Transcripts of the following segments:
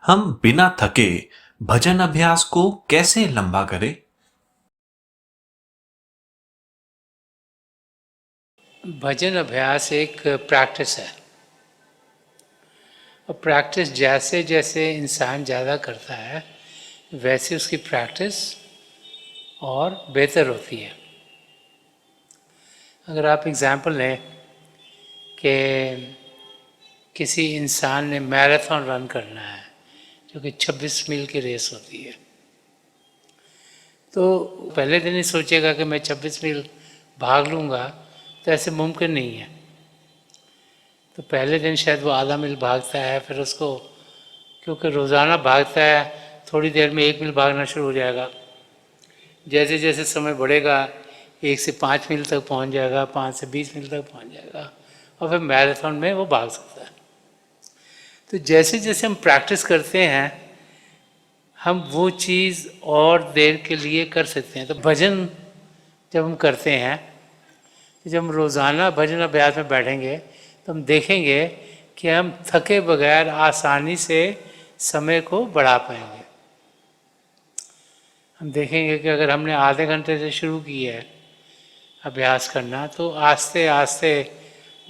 हम बिना थके भजन अभ्यास को कैसे लंबा करें? भजन अभ्यास एक प्रैक्टिस है और प्रैक्टिस जैसे जैसे इंसान ज़्यादा करता है वैसे उसकी प्रैक्टिस और बेहतर होती है। अगर आप एग्ज़ाम्पल लें कि किसी इंसान ने मैराथन रन करना है जो कि 26 मील की रेस होती है, तो पहले दिन ही सोचेगा कि मैं 26 मील भाग लूँगा, तो ऐसे मुमकिन नहीं है। तो पहले दिन शायद वो आधा मील भागता है, फिर उसको क्योंकि रोज़ाना भागता है थोड़ी देर में 1 मील भागना शुरू हो जाएगा। जैसे जैसे समय बढ़ेगा 1 से 5 मील तक पहुंच जाएगा, 5 से 20 मील तक पहुंच जाएगा और फिर मैराथन में वो भाग सकता है। तो जैसे जैसे हम प्रैक्टिस करते हैं हम वो चीज़ और देर के लिए कर सकते हैं। तो भजन जब हम करते हैं, जब हम रोज़ाना भजन अभ्यास में बैठेंगे तो हम देखेंगे कि हम थके बगैर आसानी से समय को बढ़ा पाएंगे। हम देखेंगे कि अगर हमने आधे घंटे से शुरू की है अभ्यास करना, तो आस्ते आस्ते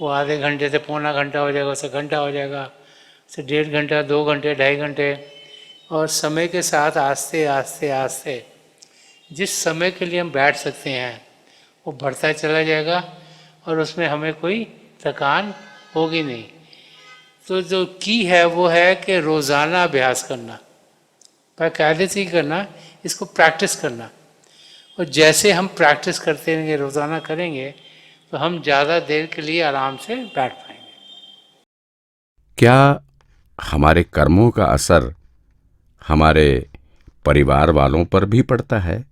वो आधे घंटे से पौना घंटा हो जाएगा, उससे घंटा हो जाएगा, उससे 1.5 घंटा, 2 घंटे, 2.5 घंटे, और समय के साथ आस्ते आस्ते आस्ते जिस समय के लिए हम बैठ सकते हैं वो बढ़ता चला जाएगा और उसमें हमें कोई थकान होगी नहीं। तो जो की है वो है कि रोज़ाना अभ्यास करना, बाकायदे से ही करना, इसको प्रैक्टिस करना। और जैसे हम प्रैक्टिस करते रहेंगे, रोज़ाना करेंगे, तो हम ज़्यादा देर के लिए आराम से बैठ पाएंगे। क्या हमारे कर्मों का असर हमारे परिवार वालों पर भी पड़ता है?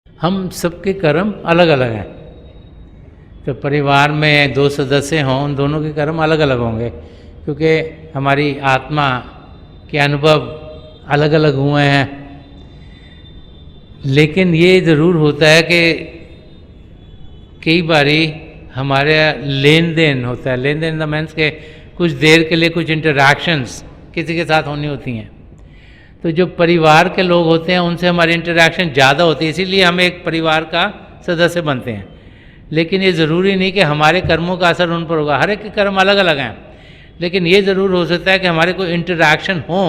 हम सबके कर्म अलग अलग हैं। तो परिवार में 2 सदस्य हों, उन दोनों के कर्म अलग अलग होंगे, क्योंकि हमारी आत्मा के अनुभव अलग अलग हुए हैं। लेकिन ये ज़रूर होता है कि कई बारी हमारे लेन देन होता है। लेन देन द मीन्स के कुछ देर के लिए कुछ इंटरैक्शंस किसी के साथ होनी होती हैं। तो जो परिवार के लोग होते हैं उनसे हमारी इंटरैक्शन ज़्यादा होती है, इसीलिए हम एक परिवार का सदस्य बनते हैं। लेकिन ये ज़रूरी नहीं कि हमारे कर्मों का असर उन पर होगा। हर एक के कर्म अलग अलग हैं, लेकिन ये ज़रूर हो सकता है कि हमारे कोई इंटरैक्शन हो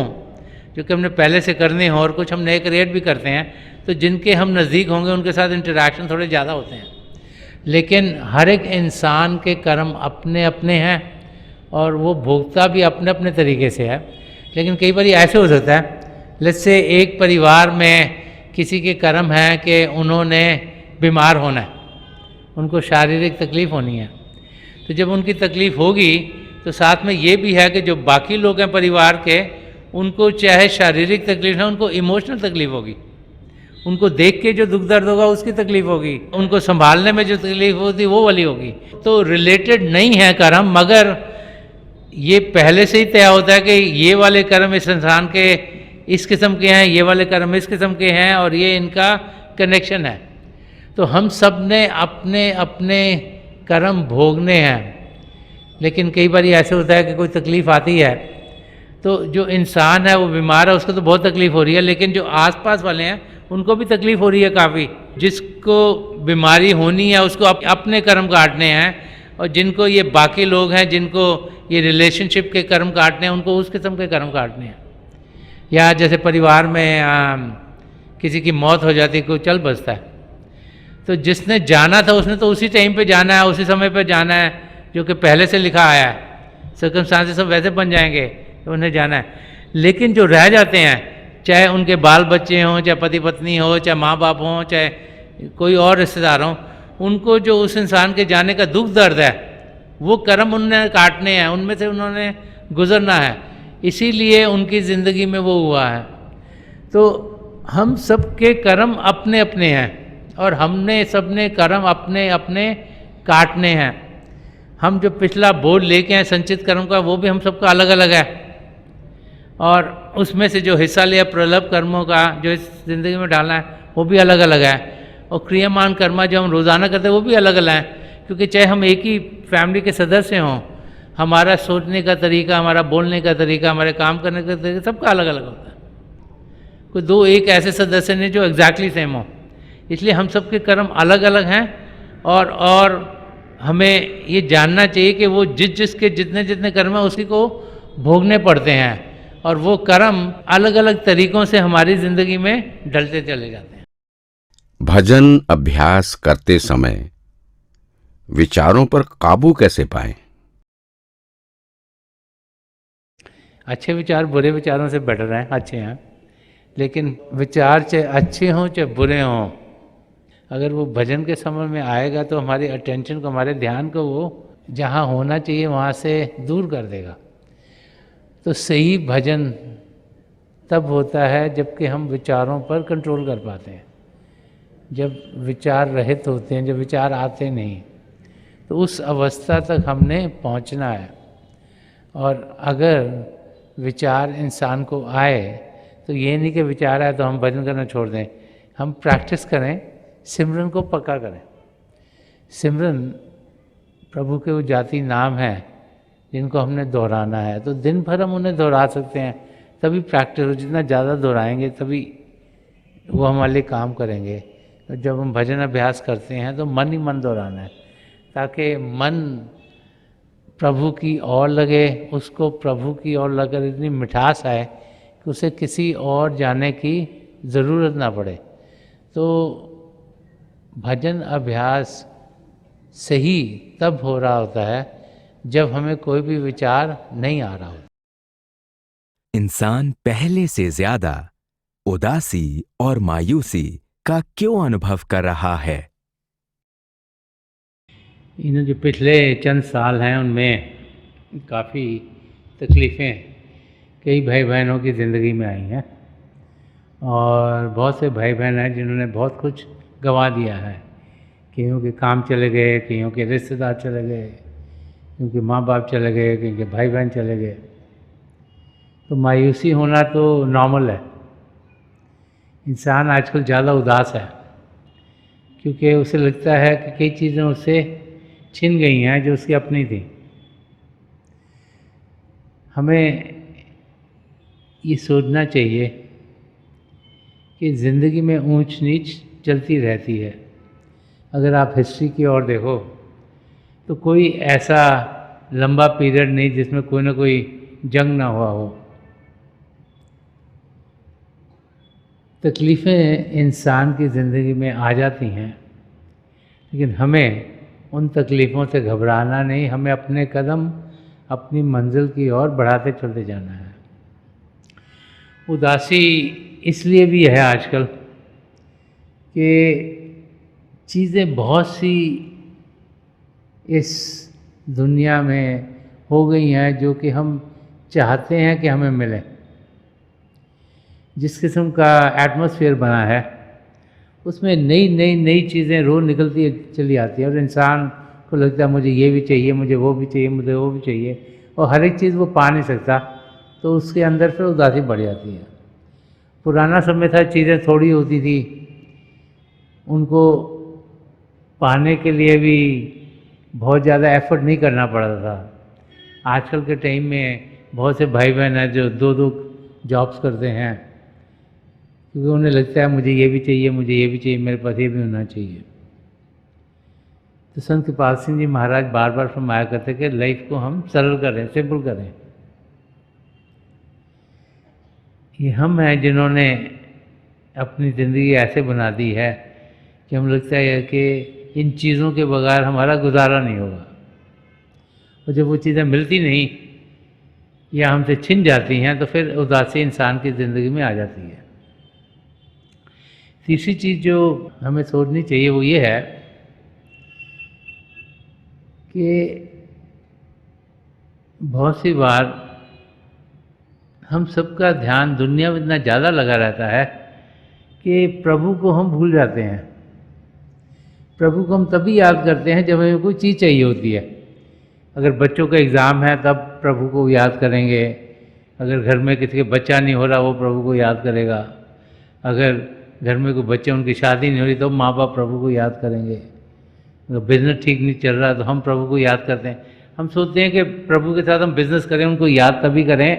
जो कि हमने पहले से करने हों, और कुछ हम नए क्रिएट भी करते हैं, तो जिनके हम नज़दीक होंगे उनके साथ इंटरैक्शन थोड़े ज़्यादा होते हैं। लेकिन हर एक इंसान के कर्म अपने अपने हैं और वो भोगता भी अपने अपने तरीके से है। लेकिन कई बार ऐसे हो सकता है, लेट्स से एक परिवार में किसी के कर्म हैं कि उन्होंने बीमार होना है, उनको शारीरिक तकलीफ़ होनी है। तो जब उनकी तकलीफ़ होगी तो साथ में ये भी है कि जो बाकी लोग हैं परिवार के, उनको चाहे शारीरिक तकलीफ ना, उनको इमोशनल तकलीफ होगी। उनको देख के जो दुख दर्द होगा उसकी तकलीफ होगी, उनको संभालने में जो तकलीफ होती वो वाली होगी। तो रिलेटेड नहीं है कर्म, मगर ये पहले से ही तय होता है कि ये वाले कर्म इस इंसान के इस किस्म के हैं, ये वाले कर्म इस किस्म के हैं, और ये इनका कनेक्शन है। तो हम सब ने अपने अपने कर्म भोगने हैं। लेकिन कई बार ऐसे होता है कि कोई तकलीफ़ आती है, तो जो इंसान है वो बीमार है, उसको तो बहुत तकलीफ़ हो रही है, लेकिन जो आसपास वाले हैं उनको भी तकलीफ़ हो रही है काफ़ी। जिसको बीमारी होनी है उसको अपने कर्म काटने हैं, और जिनको ये बाकी लोग हैं जिनको ये रिलेशनशिप के कर्म काटने हैं उनको उस किस्म के कर्म काटने हैं। या जैसे परिवार में किसी की मौत हो जाती है, कोई चल बसता है, तो जिसने जाना था उसने तो उसी टाइम पे जाना है, उसी समय पे जाना है, जो कि पहले से लिखा आया है। सर्कमस्टांसेस सब वैसे बन जाएंगे तो उन्हें जाना है। लेकिन जो रह जाते हैं, चाहे उनके बाल बच्चे हों, चाहे पति पत्नी हो, चाहे माँ बाप हों, चाहे कोई और रिश्तेदार हों, उनको जो उस इंसान के जाने का दुख दर्द है वो कर्म उन्होंने काटने हैं, उनमें से उन्होंने गुजरना है, इसीलिए उनकी ज़िंदगी में वो हुआ है। तो हम सबके कर्म अपने अपने हैं और हमने सबने कर्म अपने अपने काटने हैं। हम जो पिछला बोझ लेके हैं संचित कर्म का, वो भी हम सबका अलग अलग है, और उसमें से जो हिस्सा लिया प्रलभ कर्मों का जो इस ज़िंदगी में डालना है वो भी अलग अलग है। और क्रियामान कर्म जो हम रोज़ाना करते हैं वो भी अलग अलग हैं, क्योंकि चाहे हम एक ही फैमिली के सदस्य हों, हमारा सोचने का तरीका, हमारा बोलने का तरीका, हमारे काम करने का तरीका सबका अलग अलग होता है। कोई दो एक ऐसे सदस्य नहीं जो एग्जैक्टली सेम हो। इसलिए हम सबके कर्म अलग अलग हैं और हमें ये जानना चाहिए कि वो जिसके जितने जितने कर्म हैं उसी को भोगने पड़ते हैं, और वो कर्म अलग अलग तरीक़ों से हमारी ज़िंदगी में ढलते चले जाते हैं। भजन अभ्यास करते समय विचारों पर काबू कैसे पाएं? अच्छे विचार बुरे विचारों से बेटर हैं, अच्छे हैं, लेकिन विचार चाहे अच्छे हों चाहे बुरे हों, अगर वो भजन के समय में आएगा तो हमारी अटेंशन को, हमारे ध्यान को वो जहाँ होना चाहिए वहाँ से दूर कर देगा। तो सही भजन तब होता है जबकि हम विचारों पर कंट्रोल कर पाते हैं। जब विचार रहित होते हैं, जब विचार आते नहीं, तो उस अवस्था तक हमने पहुंचना है। और अगर विचार इंसान को आए तो ये नहीं कि विचार आए तो हम भजन करना छोड़ दें, हम प्रैक्टिस करें, सिमरन को पक्का करें। सिमरन प्रभु के वो जाति नाम हैं जिनको हमने दोहराना है, तो दिन भर हम उन्हें दोहरा सकते हैं, तभी प्रैक्टिस हो। जितना ज़्यादा दोहराएंगे तभी वो हमारे लिए काम करेंगे। तो जब हम भजन अभ्यास करते हैं तो मन ही मन दोहराना है, ताकि मन प्रभु की ओर लगे, उसको प्रभु की ओर लगकर इतनी मिठास आए कि उसे किसी और जाने की ज़रूरत ना पड़े। तो भजन अभ्यास सही तब हो रहा होता है जब हमें कोई भी विचार नहीं आ रहा होता। इंसान पहले से ज्यादा उदासी और मायूसी का क्यों अनुभव कर रहा है? इन जो पिछले चंद साल हैं उनमें काफ़ी तकलीफ़ें कई भाई बहनों की ज़िंदगी में आई हैं, और बहुत से भाई बहन हैं जिन्होंने बहुत कुछ गंवा दिया है। कईयों के काम चले गए, कईयों के रिश्तेदार चले गए, कईयों के माँ बाप चले गए, कईयों के भाई बहन चले गए। तो मायूसी होना तो नॉर्मल है। इंसान आजकल ज़्यादा उदास है क्योंकि उसे लगता है कि कई चीज़ें उससे छिन गई हैं जो उसकी अपनी थी। हमें ये सोचना चाहिए कि ज़िंदगी में ऊंच नीच चलती रहती है। अगर आप हिस्ट्री की ओर देखो तो कोई ऐसा लंबा पीरियड नहीं जिसमें कोई ना कोई जंग ना हुआ हो। तकलीफ़ें इंसान की ज़िंदगी में आ जाती हैं, लेकिन हमें उन तकलीफ़ों से घबराना नहीं, हमें अपने कदम अपनी मंजिल की ओर बढ़ाते चलते जाना है। उदासी इसलिए भी है आजकल कि चीज़ें बहुत सी इस दुनिया में हो गई हैं जो कि हम चाहते हैं कि हमें मिले। जिस किस्म का एटमॉस्फेयर बना है उसमें नई नई नई चीज़ें रोज़ निकलती चली आती है, और इंसान को लगता है मुझे ये भी चाहिए, मुझे वो भी चाहिए, मुझे वो भी चाहिए, और हर एक चीज़ वो पा नहीं सकता, तो उसके अंदर फिर उदासी बढ़ जाती है। पुराना समय था, चीज़ें थोड़ी होती थी, उनको पाने के लिए भी बहुत ज़्यादा एफर्ट नहीं करना पड़ता था। आजकल के टाइम में बहुत से भाई बहन हैं जो दो दो जॉब्स करते हैं क्योंकि उन्हें लगता है मुझे ये भी चाहिए, मुझे ये भी चाहिए, मेरे पास ये भी होना चाहिए। तो संत कृपाल सिंह जी महाराज बार बार फरमाया करते कि लाइफ को हम सरल करें, सिंपल करें। ये हम हैं जिन्होंने अपनी ज़िंदगी ऐसे बना दी है कि हम लगता है कि इन चीज़ों के बगैर हमारा गुजारा नहीं होगा, और जब वो चीज़ें मिलती नहीं या हमसे छिन जाती हैं तो फिर उदासी इंसान की ज़िंदगी में आ जाती है। तीसरी चीज़ जो हमें सोचनी चाहिए वो ये है कि बहुत सी बार हम सबका ध्यान दुनिया में इतना ज़्यादा लगा रहता है कि प्रभु को हम भूल जाते हैं। प्रभु को हम तभी याद करते हैं जब हमें कोई चीज़ चाहिए होती है। अगर बच्चों का एग्ज़ाम है तब प्रभु को याद करेंगे, अगर घर में किसी के बच्चा नहीं हो रहा वो प्रभु को याद करेगा, अगर घर में कोई बच्चे उनकी शादी नहीं हो रही तो माँ बाप प्रभु को याद करेंगे, अगर बिजनेस ठीक नहीं चल रहा तो हम प्रभु को याद करते हैं। हम सोचते हैं कि प्रभु के साथ हम बिजनेस करें, उनको याद तभी करें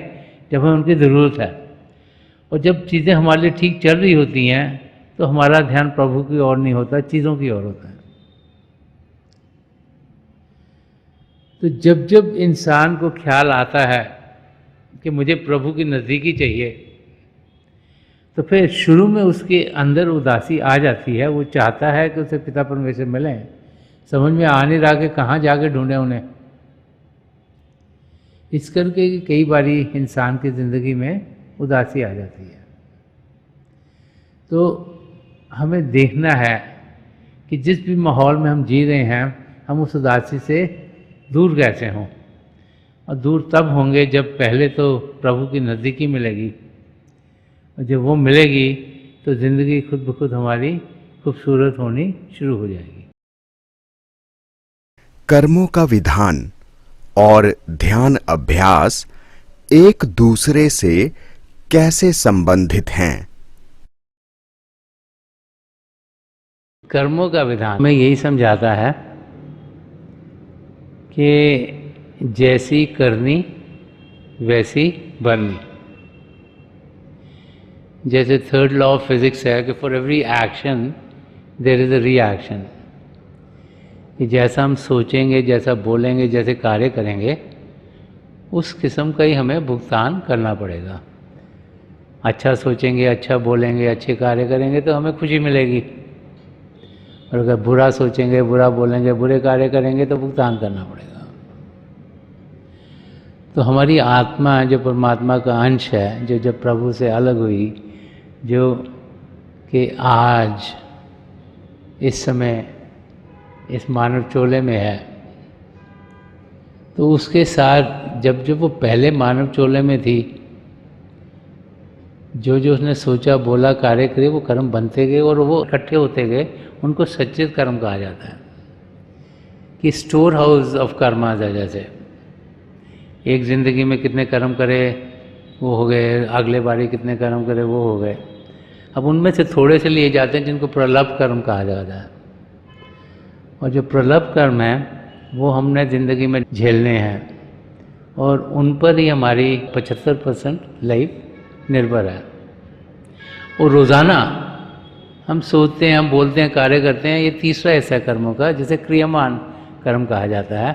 जब हमें उनकी ज़रूरत है, और जब चीज़ें हमारे लिए ठीक चल रही होती हैं तो हमारा ध्यान प्रभु की ओर नहीं होता, चीज़ों की ओर होता है। तो जब जब इंसान को ख्याल आता है कि मुझे प्रभु की नज़दीकी चाहिए, तो फिर शुरू में उसके अंदर उदासी आ जाती है। वो चाहता है कि उसे पिता परमेश्वर मिलें, समझ में आ नहीं रहा कि कहाँ जाके ढूंढें उन्हें। इस करके कई बारी इंसान की ज़िंदगी में उदासी आ जाती है। तो हमें देखना है कि जिस भी माहौल में हम जी रहे हैं, हम उस उदासी से दूर कैसे हों। और दूर तब होंगे जब पहले तो प्रभु की नज़दीकी मिलेगी, और जब वो मिलेगी तो ज़िंदगी खुद ब खुद हमारी खूबसूरत होनी शुरू हो जाएगी। कर्मों का विधान और ध्यान अभ्यास एक दूसरे से कैसे संबंधित हैं? कर्मों का विधान में यही समझाता है कि जैसी करनी वैसी भरनी। जैसे थर्ड लॉ ऑफ फिजिक्स है कि for every action there is a reaction, कि जैसा हम सोचेंगे, जैसा बोलेंगे, जैसे कार्य करेंगे, उस किस्म का ही हमें भुगतान करना पड़ेगा। अच्छा सोचेंगे, अच्छा बोलेंगे, अच्छे कार्य करेंगे तो हमें खुशी मिलेगी, और अगर बुरा सोचेंगे, बुरा बोलेंगे, बुरे कार्य करेंगे तो भुगतान करना पड़ेगा। तो हमारी आत्मा जो परमात्मा का अंश है, जो जब प्रभु से अलग हुई, जो कि आज इस समय इस मानव चोले में है, तो उसके साथ जब जब वो पहले मानव चोले में थी, जो जो उसने सोचा, बोला, कार्य करे, वो कर्म बनते गए और वो इकट्ठे होते गए। उनको सच्चित कर्म कहा जाता है, कि स्टोर हाउस ऑफ कर्मास है। जैसे एक ज़िंदगी में कितने कर्म करे वो हो गए, अगले बारी कितने कर्म करे वो हो गए। अब उनमें से थोड़े से लिए जाते हैं जिनको प्रलभ कर्म कहा जाता है, और जो प्रलभ कर्म है वो हमने ज़िंदगी में झेलने हैं, और उन पर ही हमारी 75% लाइफ निर्भर है। और रोज़ाना हम सोचते हैं, हम बोलते हैं, कार्य करते हैं। ये तीसरा हिस्सा है कर्मों का, जिसे क्रियमान कर्म कहा जाता है,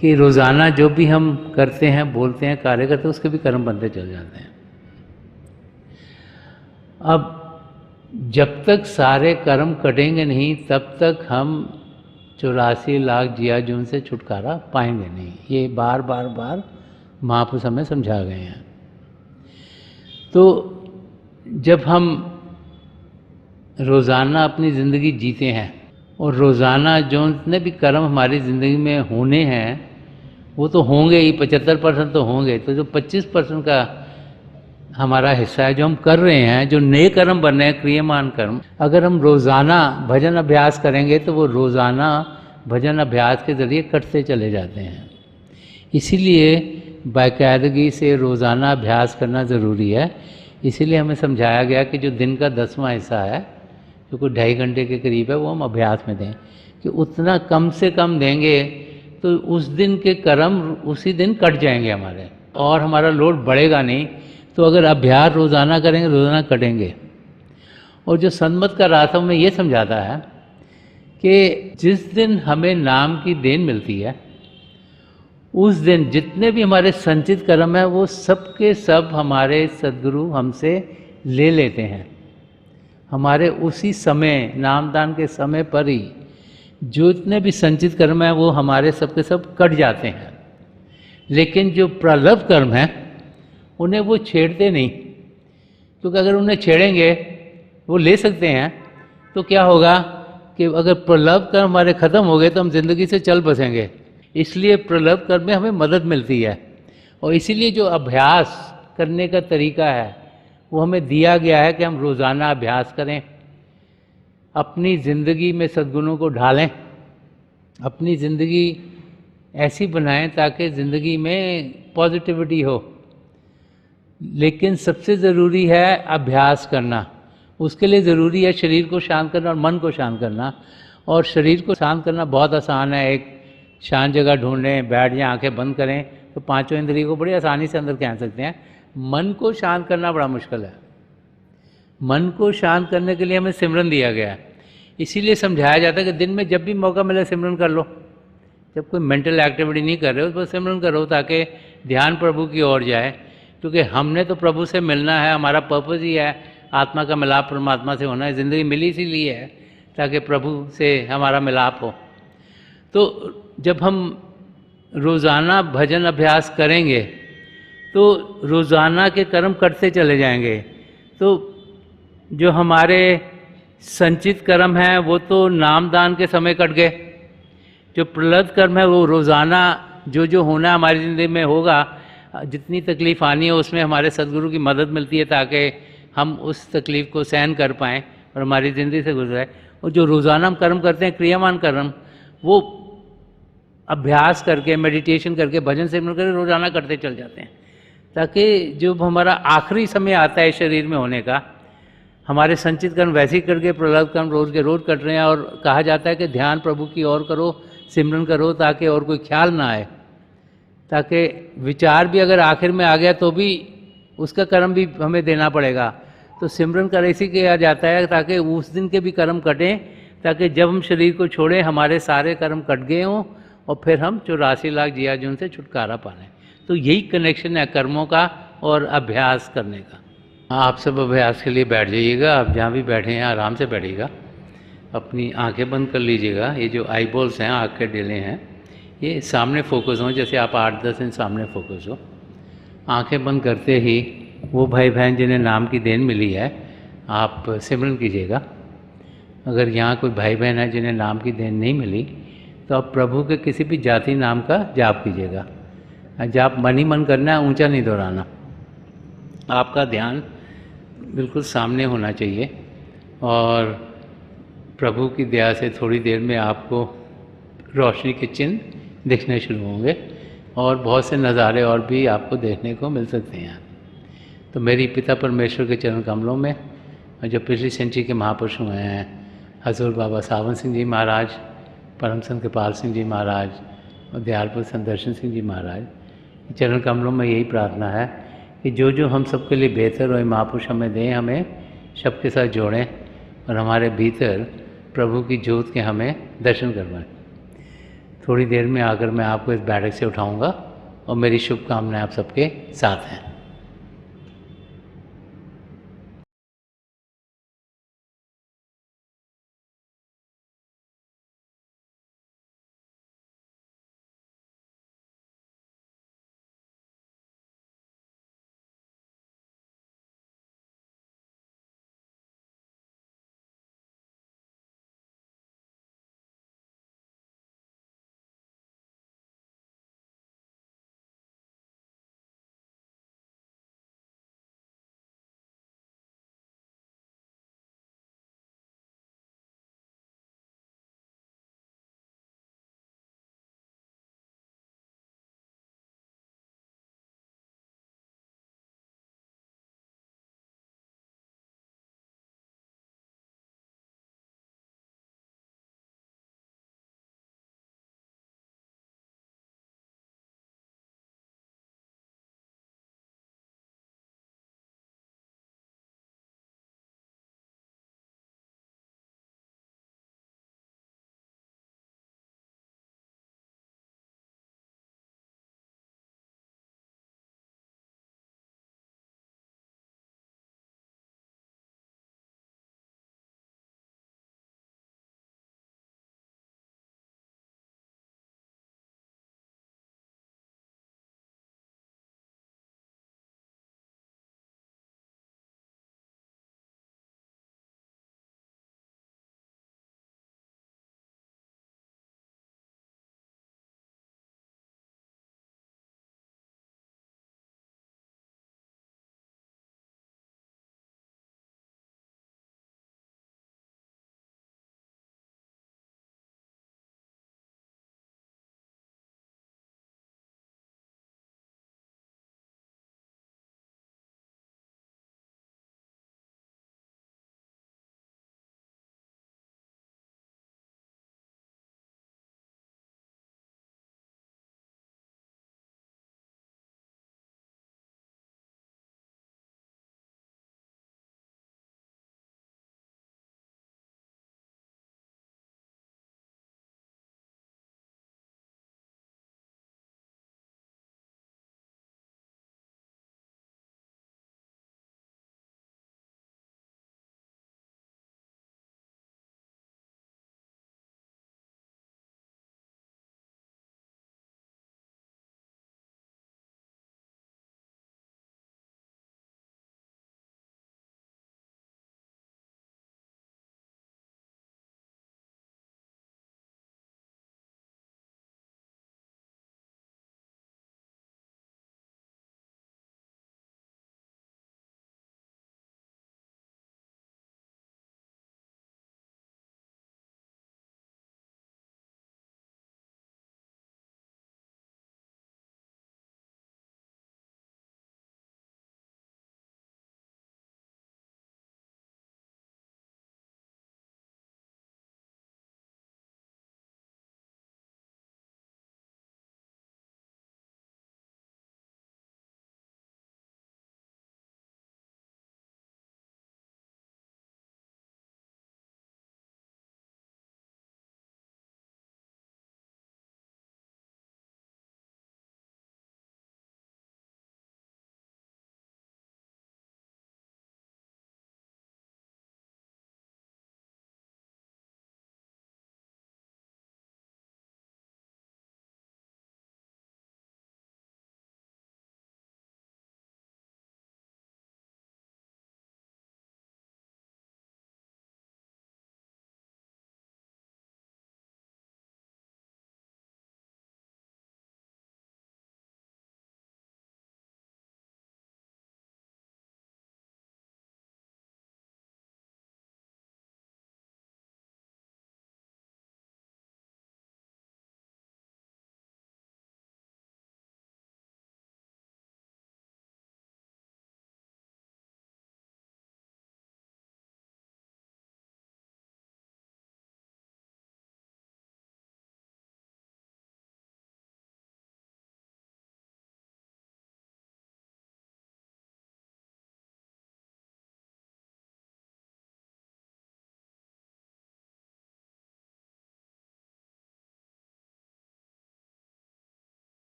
कि रोज़ाना जो भी हम करते हैं, बोलते हैं, कार्य करते हैं, उसके भी कर्म बनते चल जाते हैं। अब जब तक सारे कर्म कटेंगे नहीं, तब तक हम 84 लाख जिया जून से छुटकारा पाएंगे नहीं। ये बार बार बार महापुरुष हमें समझा गए हैं। तो जब हम रोज़ाना अपनी ज़िंदगी जीते हैं, और रोज़ाना जो जितने भी कर्म हमारी ज़िंदगी में होने हैं वो तो होंगे ही, 75% तो होंगे। तो जो 25% का हमारा हिस्सा है, जो हम कर रहे हैं, जो नए कर्म बन रहे हैं, क्रियमान कर्म, अगर हम रोज़ाना भजन अभ्यास करेंगे तो वो रोज़ाना भजन अभ्यास के ज़रिए कटते चले जाते हैं। इसीलिए बाकायदगी से रोज़ाना अभ्यास करना ज़रूरी है। इसीलिए हमें समझाया गया कि जो दिन का 10वां हिस्सा है, जो कोई 2.5 घंटे के करीब है, वो हम अभ्यास में दें, कि उतना कम से कम देंगे तो उस दिन के कर्म उसी दिन कट जाएंगे हमारे, और हमारा लोड बढ़ेगा नहीं। तो अगर अभ्यास रोज़ाना करेंगे, रोज़ाना कटेंगे। और जो सन्मत का रास्ता में ये समझाता है कि जिस दिन हमें नाम की देन मिलती है, उस दिन जितने भी हमारे संचित कर्म हैं, वो सब के सब हमारे सद्गुरु हमसे ले लेते हैं। हमारे उसी समय, नामदान के समय पर ही जो जितने भी संचित कर्म हैं वो हमारे सब के सब कट जाते हैं। लेकिन जो प्रलभ कर्म हैं उन्हें वो छेड़ते नहीं, क्योंकि अगर उन्हें छेड़ेंगे, वो ले सकते हैं, तो क्या होगा कि अगर प्रलभ कर्म हमारे ख़त्म हो गए तो हम ज़िंदगी से चल बसेंगे। इसलिए प्रलभ कर्म में हमें मदद मिलती है, और इसीलिए जो अभ्यास करने का तरीका है वो हमें दिया गया है कि हम रोज़ाना अभ्यास करें, अपनी ज़िंदगी में सद्गुणों को ढालें, अपनी ज़िंदगी ऐसी बनाएं ताकि ज़िंदगी में पॉजिटिविटी हो। लेकिन सबसे ज़रूरी है अभ्यास करना। उसके लिए ज़रूरी है शरीर को शांत करना और मन को शांत करना। और शरीर को शांत करना बहुत आसान है, एक शांत जगह ढूंढें, बैठ जाएं, आंखें बंद करें, तो पांचों इंद्रियों को बड़ी आसानी से अंदर खींच सकते हैं। मन को शांत करना बड़ा मुश्किल है। मन को शांत करने के लिए हमें सिमरन दिया गया है। इसीलिए समझाया जाता है कि दिन में जब भी मौका मिले सिमरन कर लो। जब कोई मेंटल एक्टिविटी नहीं कर रहे हो तो बस सिमरन करो, ताकि ध्यान प्रभु की ओर जाए। क्योंकि हमने तो प्रभु से मिलना है, हमारा पर्पस ही है आत्मा का मिलाप परमात्मा से होना है। ज़िंदगी मिली इसीलिए है ताकि प्रभु से हमारा मिलाप हो। तो जब हम रोज़ाना भजन अभ्यास करेंगे तो रोज़ाना के कर्म करते चले जाएंगे। तो जो हमारे संचित कर्म हैं वो तो नामदान के समय कट गए। जो प्रलब्ध कर्म है वो रोज़ाना जो होना है हमारी ज़िंदगी में होगा। जितनी तकलीफ़ आनी है उसमें हमारे सदगुरु की मदद मिलती है ताकि हम उस तकलीफ़ को सहन कर पाएँ और हमारी ज़िंदगी से गुजरे। और जो रोज़ाना हम कर्म करते हैं क्रियामान कर्म, वो अभ्यास करके, मेडिटेशन करके, भजन सिमरन करके रोज़ाना करते चल जाते हैं, ताकि जब हमारा आखिरी समय आता है शरीर में होने का, हमारे संचित कर्म वैसे ही करके प्रलब्ध कर्म रोज़ के रोज़ कट रहे हैं। और कहा जाता है कि ध्यान प्रभु की ओर करो, सिमरन करो, ताकि और कोई ख्याल ना आए, ताकि विचार भी अगर आखिर में आ गया तो भी उसका कर्म भी हमें देना पड़ेगा। तो सिमरन कर इसी किया जाता है ताकि उस दिन के भी कर्म कटें, ताकि जब हम शरीर को छोड़ें हमारे सारे कर्म कट गए हों और फिर हम 84 लाख जिया जुन से छुटकारा पा लें। तो यही कनेक्शन है कर्मों का और अभ्यास करने का। आप सब अभ्यास के लिए बैठ जाइएगा। आप जहाँ भी बैठे हैं आराम से बैठिएगा, अपनी आंखें बंद कर लीजिएगा। ये जो आई बॉल्स हैं, आँख के डेले हैं, ये सामने फोकस हों, जैसे आप 8-10 इंच सामने फोकस हो। आंखें बंद करते ही वो भाई बहन जिन्हें नाम की देन मिली है, आप सिमरन कीजिएगा। अगर यहाँ कोई भाई बहन है जिन्हें नाम की देन नहीं मिली, तो आप प्रभु के किसी भी जाति नाम का जाप कीजिएगा। जाप मन ही मन करना है, ऊंचा नहीं दोहराना। आपका ध्यान बिल्कुल सामने होना चाहिए और प्रभु की दया से थोड़ी देर में आपको रोशनी के चिन्ह दिखने शुरू होंगे और बहुत से नज़ारे और भी आपको देखने को मिल सकते हैं। तो मेरी पिता परमेश्वर के चरण कमलों में जो पिछली सेंचुरी के महापुरुष हुए हैं, हजूर बाबा सावन सिंह जी महाराज, परम संत कृपाल सिंह जी महाराज और दयालपुर संत दर्शन सिंह जी महाराज, चरण कमलों में यही प्रार्थना है कि जो हम सबके लिए बेहतर हो महापुरुष हमें दें, हमें सबके साथ जोड़ें और हमारे भीतर प्रभु की ज्योत के हमें दर्शन करवाएं। थोड़ी देर में आकर मैं आपको इस बैठक से उठाऊंगा और मेरी शुभकामनाएं आप सबके साथ हैं।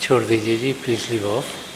छोड़ दीजिए जी, प्लीज लीव ऑफ।